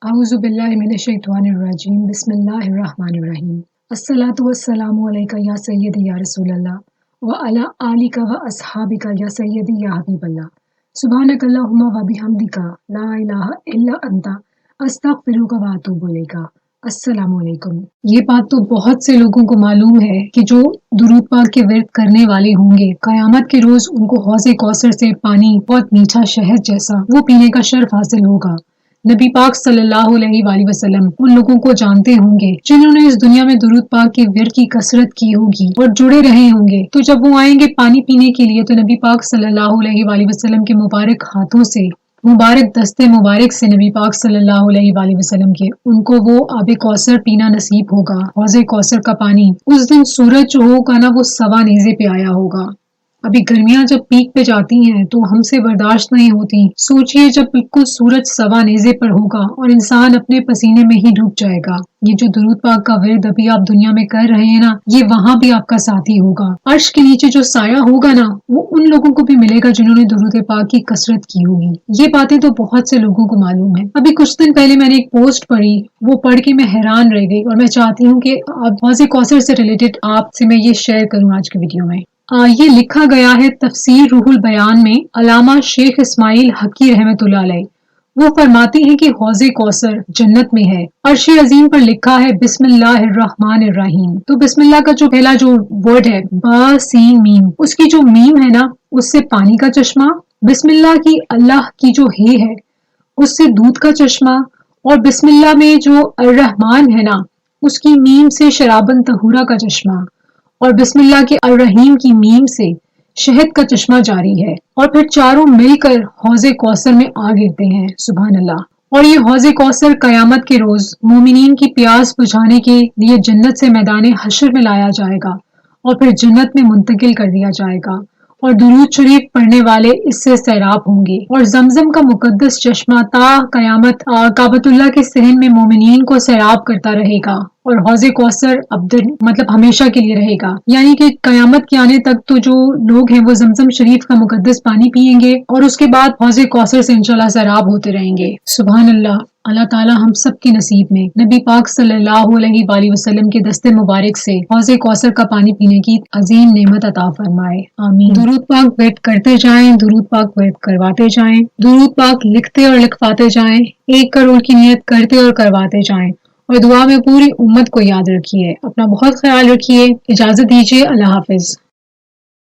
اعوذ باللہ من الشیطان الرجیم بسم اللہ الرحمن الرحیم الصلاۃ والسلام علیک یا سیدی یا رسول اللہ وعلی آلک و اصحابک یا سیدی یا حبیب اللہ سبحانک اللہم و بحمدک لا الہ الا انت استغفرک و اتوب الیک۔ السلام علیکم۔ یہ بات تو بہت سے لوگوں کو معلوم ہے کہ جو درود پاک کے ورد کرنے والے ہوں گے قیامت کے روز ان کو حوض کوثر سے پانی بہت میٹھا شہد جیسا وہ پینے کا شرف حاصل ہوگا۔ نبی پاک صلی اللہ علیہ وآلہ وسلم ان لوگوں کو جانتے ہوں گے جنہوں نے اس دنیا میں درود پاک کے ورد کی کثرت کی ہوگی اور جڑے رہے ہوں گے، تو جب وہ آئیں گے پانی پینے کے لیے تو نبی پاک صلی اللہ علیہ وآلہ وسلم کے مبارک ہاتھوں سے، مبارک دستے مبارک سے نبی پاک صلی اللہ علیہ وآلہ وسلم کے ان کو وہ آب کوثر پینا نصیب ہوگا، حوض کوثر کا پانی۔ اس دن سورج جو ہوگا نا وہ سوا نیزے پہ آیا ہوگا۔ ابھی گرمیاں جب پیک پہ جاتی ہیں تو ہم سے برداشت نہیں ہوتی، سوچئے جب بالکل سورج سوا نیزے پر ہوگا اور انسان اپنے پسینے میں ہی ڈوب جائے گا۔ یہ جو درود پاک کا ورد ابھی آپ دنیا میں کر رہے ہیں نا، یہ وہاں بھی آپ کا ساتھی ہوگا۔ عرش کے نیچے جو سایہ ہوگا نا وہ ان لوگوں کو بھی ملے گا جنہوں نے درود پاک کی کثرت کی ہوگی۔ یہ باتیں تو بہت سے لوگوں کو معلوم ہے۔ ابھی کچھ دن پہلے میں نے ایک پوسٹ پڑھی، وہ پڑھ کے میں حیران رہ گئی اور میں چاہتی ہوں کہ اب حوض کوثر سے ریلیٹڈ آپ سے میں یہ شیئر کروں آج کی ویڈیو میں۔ یہ لکھا گیا ہے تفسیر روح البیان میں، علامہ شیخ اسماعیل حقی رحمۃ اللہ علیہ۔ وہ فرماتے ہیں کہ حوض کوثر جنت میں ہے، عرش عظیم پر لکھا ہے بسم اللہ الرحمن الرحیم۔ تو بسم اللہ کا جو پہلا جو ورڈ ہے با سین میم، اس کی جو میم ہے نا اس سے پانی کا چشمہ، بسم اللہ کی اللہ کی جو ہے اس سے دودھ کا چشمہ، اور بسم اللہ میں جو الرحمن ہے نا اس کی میم سے شرابن طہورا کا چشمہ، اور بسم اللہ کے الرحیم کی میم سے شہد کا چشمہ جاری ہے، اور پھر چاروں مل کر حوض کوثر میں آ گرتے ہیں۔ سبحان اللہ۔ اور یہ حوض کوثر قیامت کے روز مومنین کی پیاس بجھانے کے لیے جنت سے میدان حشر میں لایا جائے گا اور پھر جنت میں منتقل کر دیا جائے گا، اور درود شریف پڑھنے والے اس سے سیراب ہوں گے، اور زمزم کا مقدس چشمہ تا قیامت کعبۃ اللہ کے صحن میں مومنین کو سیراب کرتا رہے گا، اور حوض کوثر مطلب ہمیشہ کے لیے رہے گا، یعنی کہ قیامت کے آنے تک تو جو لوگ ہیں وہ زمزم شریف کا مقدس پانی پئیں گے اور اس کے بعد حوض کوثر سے انشاءاللہ سیراب ہوتے رہیں گے۔ سبحان اللہ۔ اللہ تعالی ہم سب کے نصیب میں نبی پاک صلی اللہ علیہ وآلہ وسلم کے دستے مبارک سے حوض کوثر کا پانی پینے کی عظیم نعمت عطا فرمائے، آمین۔ درود پاک ورد کرتے جائیں، درود پاک ورد کرواتے جائیں، درود پاک لکھتے اور لکھواتے جائیں، 1 کروڑ کی نیت کرتے اور کرواتے جائیں، اور دعا میں پوری امت کو یاد رکھیے۔ اپنا بہت خیال رکھیے۔ اجازت دیجیے، اللہ حافظ۔